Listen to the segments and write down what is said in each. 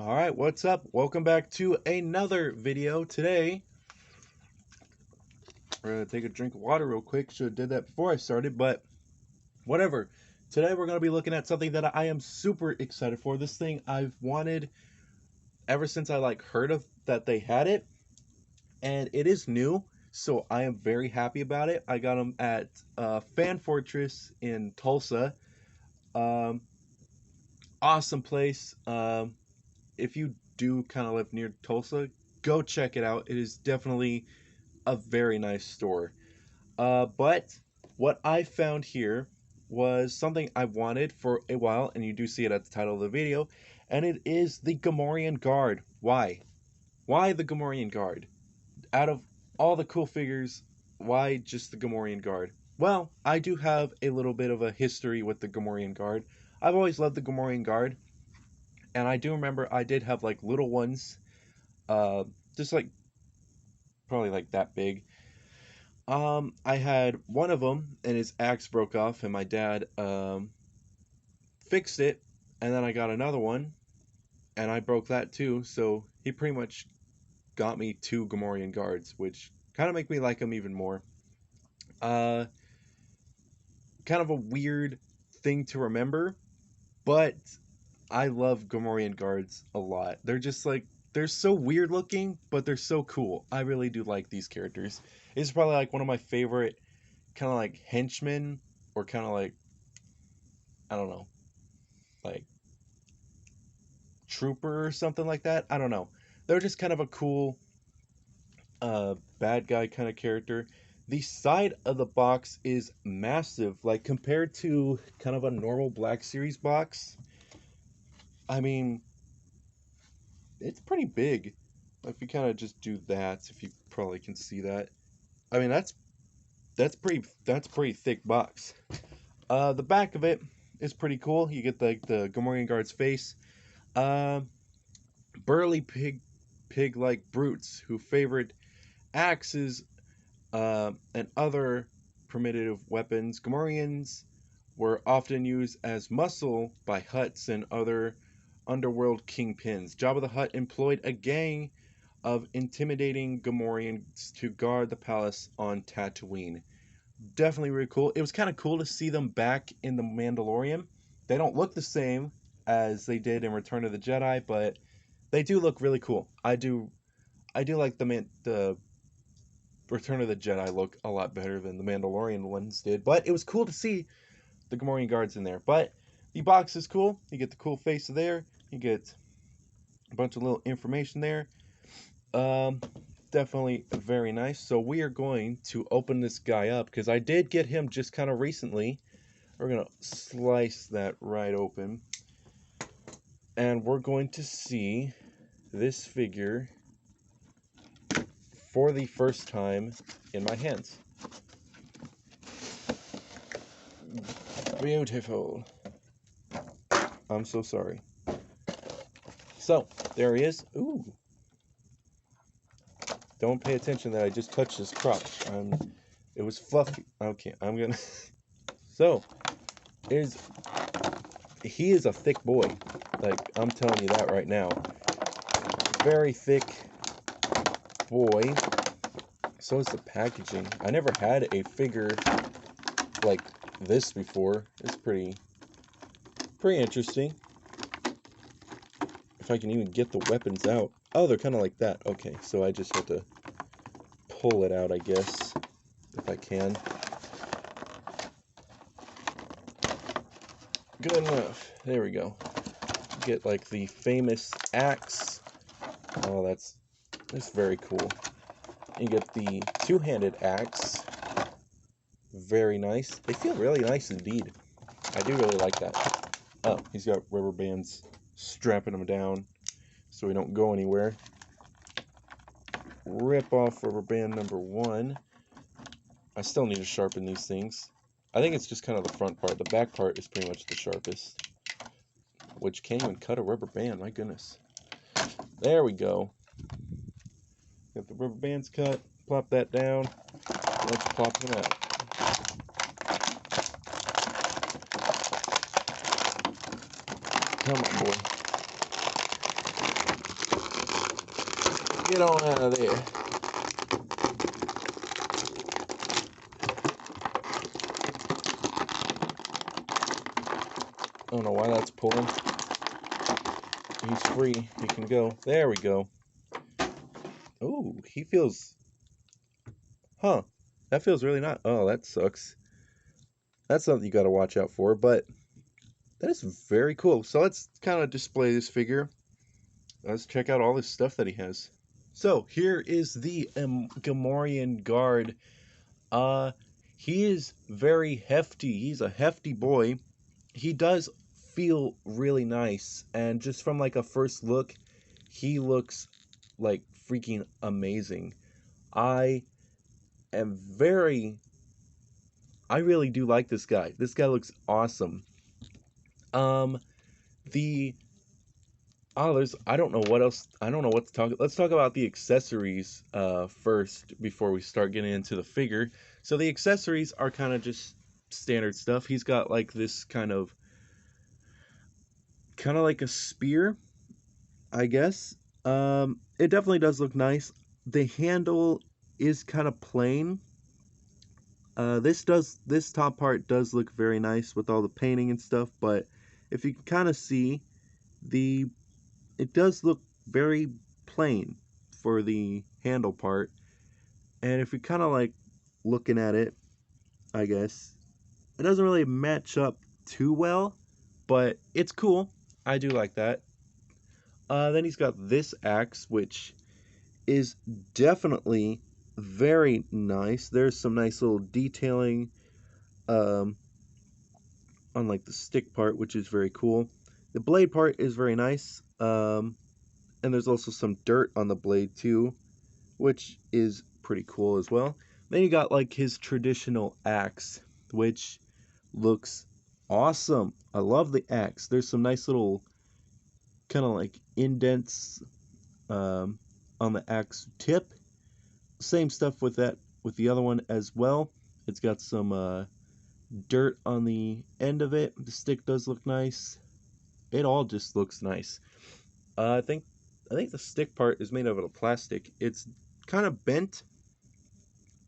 Alright, what's up? Welcome back to another video. Today, we're going to take a drink of water real quick. Should have did that before I started, but whatever. Today we're going to be looking at something that I am super excited for. This thing I've wanted ever since I heard of that they had it. And it is new, so I am very happy about it. I got them at Fan Fortress in Tulsa. Awesome place. If you do kind of live near Tulsa, go check it out. It is definitely a very nice store. But what I found here was something I wanted for a while, and you do see it at the title of the video, and it is the Gamorrean Guard. Why? Why the Gamorrean Guard? Out of all the cool figures, why just the Gamorrean Guard? Well, I do have a little bit of a history with the Gamorrean Guard. I've always loved the Gamorrean Guard. And I do remember I did have little ones, just probably that big. I had one of them and his axe broke off, and my dad fixed it, and then I got another one, and I broke that too. So he pretty much got me two Gamorrean Guards, which kind of make me like them even more. Kind of a weird thing to remember, but I love Gamorrean Guards a lot. They're just they're so weird looking, but they're so cool. I really do like these characters. It's probably one of my favorite kind of henchmen, or kind of I don't know, trooper or something like that. I don't know. They're just kind of a cool bad guy kind of character. The side of the box is massive, compared to kind of a normal Black Series box. I mean, it's pretty big. If you kind of just do that, if you probably can see that. I mean, that's pretty thick box. The back of it is pretty cool. You get the Gamorrean Guard's face. Burly pig-like brutes who favored axes and other primitive weapons. Gamorreans were often used as muscle by Hutts and other underworld kingpins. Jabba the Hutt employed a gang of intimidating Gamorreans to guard the palace on Tatooine. Definitely really cool. It was kind of cool to see them back in The Mandalorian. They don't look the same as they did in Return of the Jedi, but they do look really cool. I do like the Return of the Jedi look a lot better than the Mandalorian ones did, but it was cool to see the Gamorrean Guards in there. But the box is cool. You get the cool face there. You get a bunch of little information there. Definitely very nice. So we are going to open this guy up, because I did get him just kind of recently. We're going to slice that right open. And we're going to see this figure for the first time in my hands. Beautiful. I'm so sorry. So, there he is. Ooh. Don't pay attention that I just touched his crotch. It was fluffy. Okay, I'm gonna... So, he is a thick boy. I'm telling you that right now. Very thick boy. So is the packaging. I never had a figure like this before. It's pretty interesting. If I can even get the weapons out. Oh, they're kind of like that. Okay, so I just have to pull it out, I guess, if I can. Good enough. There we go. Get the famous axe. Oh, that's very cool. You get the two-handed axe. Very nice. They feel really nice indeed. I do really like that. Oh, he's got rubber bands strapping him down so he don't go anywhere. Rip off rubber band number 1. I still need to sharpen these things. I think it's just kind of the front part. The back part is pretty much the sharpest. Which can't even cut a rubber band, my goodness. There we go. Got the rubber bands cut. Plop that down. Let's plop them out. Come on, boy. Get on out of there. I don't know why that's pulling. He's free. He can go. There we go. Oh, he feels... Huh. That feels really not... Oh, that sucks. That's something you got to watch out for, but that is very cool. So let's kind of display this figure. Let's check out all this stuff that he has. So here is the Gamorrean guard. He is very hefty. He's a hefty boy. He does feel really nice, and just from like a first look, he looks like freaking amazing. I am very... I really do like this guy. This guy looks awesome. The there's... I don't know what else. I don't know what to talk. Let's talk about the accessories first before we start getting into the figure. So the accessories are kind of just standard stuff. He's got like this kind of like a spear, I guess. It definitely does look nice. The handle is kind of plain. This top part does look very nice with all the painting and stuff, but if you can kind of see, it does look very plain for the handle part. And if you're kind of like looking at it, I guess it doesn't really match up too well, but it's cool. I do like that. Then he's got this axe, which is definitely very nice. There's some nice little detailing um, on like the stick part, which is very cool. The blade part is very nice, and there's also some dirt on the blade too, which is pretty cool as well. Then you got like his traditional axe, which looks awesome. I love the axe. There's some nice little kind of like indents on the axe tip. Same stuff with the other one as well. It's got some dirt on the end of it. The stick does look nice. It all just looks nice. I think the stick part is made out of plastic. It's kind of bent,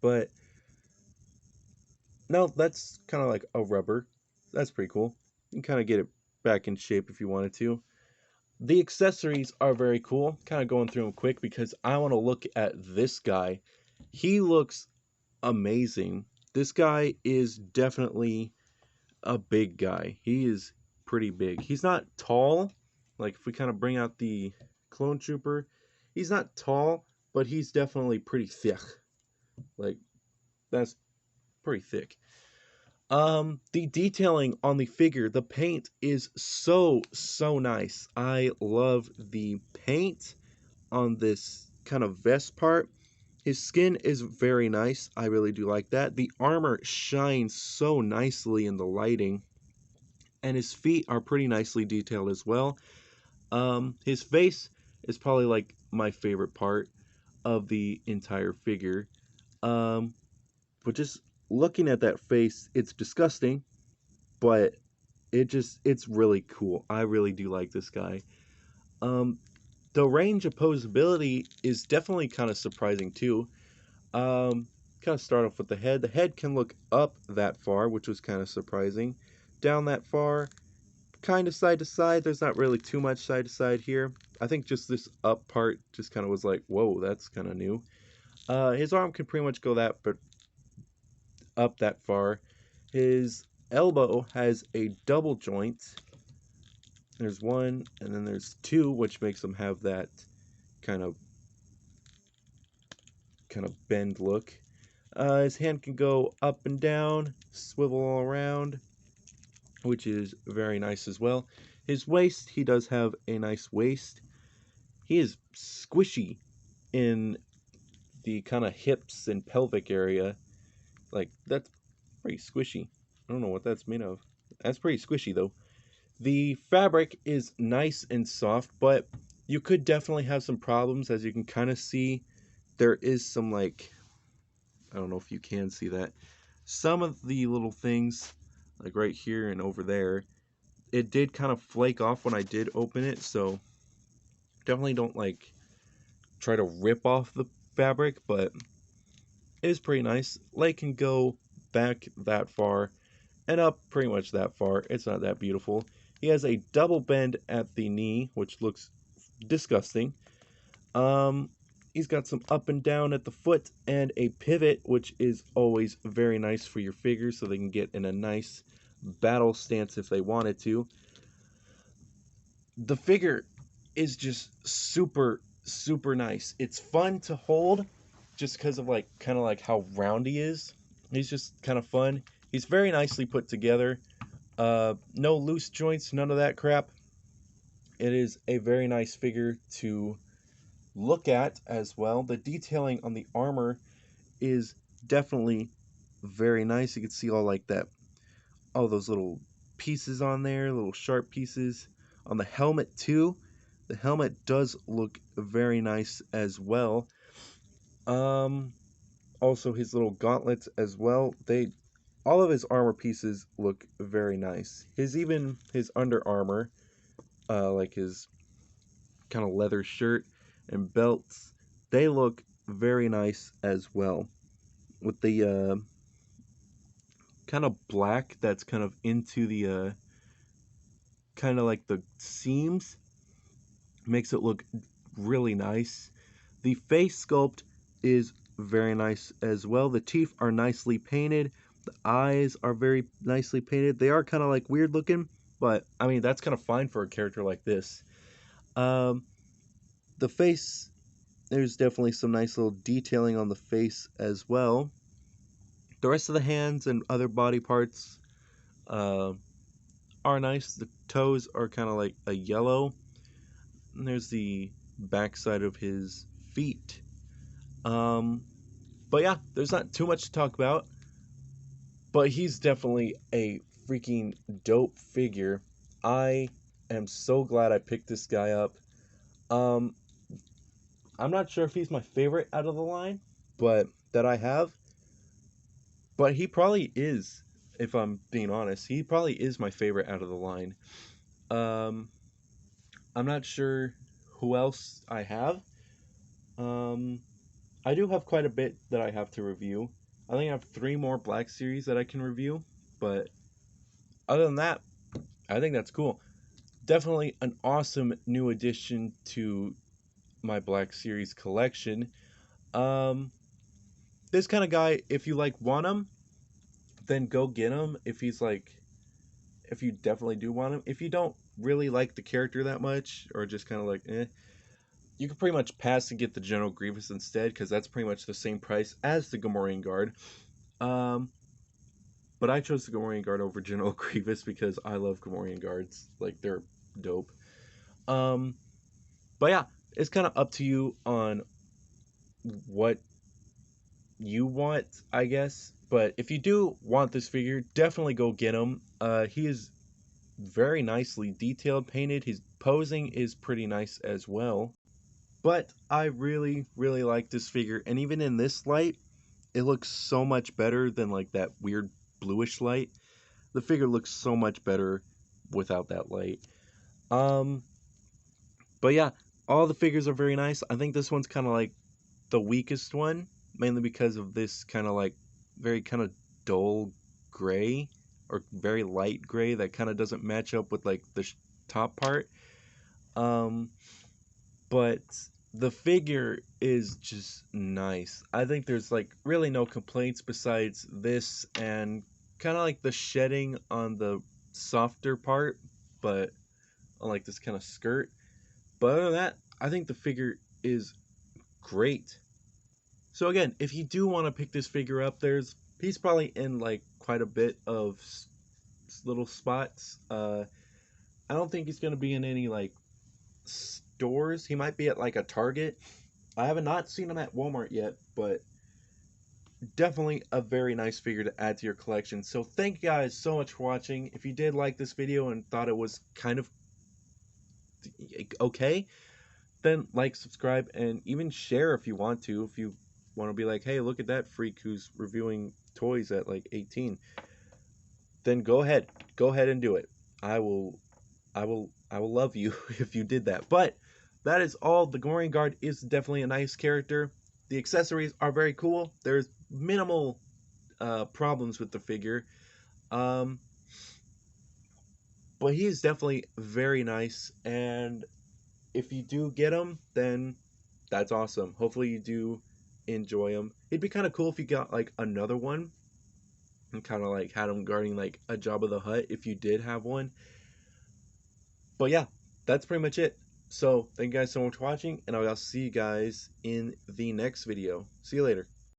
but no, that's kind of like a rubber. That's pretty cool. You can kind of get it back in shape if you wanted to. The accessories are very cool. Kind of going through them quick because I want to look at this guy. He looks amazing. This guy is definitely a big guy. He is pretty big. He's not tall. Like if we kind of bring out the clone trooper, he's not tall, but he's definitely pretty thick. Like that's pretty thick. The detailing on the figure, the paint is so nice. I love the paint on this kind of vest part. His skin is very nice. I really do like that. The armor shines so nicely in the lighting, and his feet are pretty nicely detailed as well. His face is probably like my favorite part of the entire figure. But just looking at that face, it's disgusting, but it's really cool. I really do like this guy. The range opposability is definitely kind of surprising too. Kind of start off with the head. The head can look up that far, which was kind of surprising. Down that far, kind of side to side. There's not really too much side to side here. I think just this up part just kind of was like, whoa, that's kind of new. His arm can pretty much go that, but up that far. His elbow has a double joint. There's one, and then there's two, which makes him have that kind of bend look. His hand can go up and down, swivel all around, which is very nice as well. His waist, he does have a nice waist. He is squishy in the kind of hips and pelvic area. Like, that's pretty squishy. I don't know what that's made of. That's pretty squishy, though. The fabric is nice and soft, but you could definitely have some problems. As you can kind of see, there is some, like, I don't know if you can see that. Some of the little things, like right here and over there, it did kind of flake off when I did open it, so definitely don't, like, try to rip off the fabric, but it's pretty nice. Leg can go back that far and up pretty much that far. It's not that beautiful. He has a double bend at the knee, which looks disgusting. Um, he's got some up and down at the foot and a pivot, which is always very nice for your figure so they can get in a nice battle stance if they wanted to. The figure is just super, super nice. It's fun to hold just because of like kind of like how round he is. He's just kind of fun. He's very nicely put together. No loose joints, none of that crap. It is a very nice figure to look at as well. The detailing on the armor is definitely very nice. You can see all like that, all those little pieces on there, little sharp pieces. On the helmet too. The helmet does look very nice as well. Also his little gauntlets as well. All of his armor pieces look very nice. Even his under armor, like his kind of leather shirt and belts, they look very nice as well. With the kind of black that's kind of into the kind of like the seams, makes it look really nice. The face sculpt is very nice as well. The teeth are nicely painted. The eyes are very nicely painted. They are kind of like weird looking, but I mean that's kind of fine for a character like this. The face, there's definitely some nice little detailing on the face as well. The rest of the hands and other body parts uh, are nice. The toes are kind of like a yellow. And there's the backside of his feet. But yeah, there's not too much to talk about. But he's definitely a freaking dope figure. I am so glad I picked this guy up. Um, I'm not sure if he's my favorite out of the line, but that I have. But he probably is, if I'm being honest. He probably is my favorite out of the line. Um, I'm not sure who else I have. Um, I do have quite a bit that I have to review. I think I have 3 more Black Series that I can review, but other than that, I think that's cool. Definitely an awesome new addition to my Black Series collection. Um, this kind of guy, if you like want him, then go get him. If you definitely do want him. If you don't really like the character that much, or just kind of like, you can pretty much pass and get the General Grievous instead, because that's pretty much the same price as the Gamorrean Guard. But I chose the Gamorrean Guard over General Grievous because I love Gamorrean Guards. Like, they're dope. But yeah, it's kind of up to you on what you want, I guess. But if you do want this figure, definitely go get him. He is very nicely detailed, painted. His posing is pretty nice as well. But I really, really like this figure. And even in this light, it looks so much better than like that weird bluish light. The figure looks so much better without that light. But yeah, all the figures are very nice. I think this one's kind of like the weakest one, mainly because of this kind of like very kind of dull gray or very light gray that kind of doesn't match up with like the top part. But the figure is just nice. I think there's like really no complaints besides this and kind of like the shedding on the softer part, but on like this kind of skirt. But other than that, I think the figure is great. So again, if you do want to pick this figure up, he's probably in like quite a bit of little spots. I don't think he's gonna be in any like stores. He might be at like a Target. I have not seen him at Walmart yet, but definitely a very nice figure to add to your collection. So thank you guys so much for watching. If you did like this video and thought it was kind of okay, then like, subscribe, and even share if you want to. If you want to be like, hey, look at that freak who's reviewing toys at like 18, then go ahead and do it. I will love you if you did that. But that is all. The Gamorrean guard is definitely a nice character. The accessories are very cool. There's minimal problems with the figure. Um, but he is definitely very nice, and if you do get him, then that's awesome. Hopefully you do enjoy him. It'd be kind of cool if you got like another one and kind of like had him guarding like a Jabba the Hutt if you did have one. But yeah, that's pretty much it. So thank you guys so much for watching, and I'll see you guys in the next video. See you later.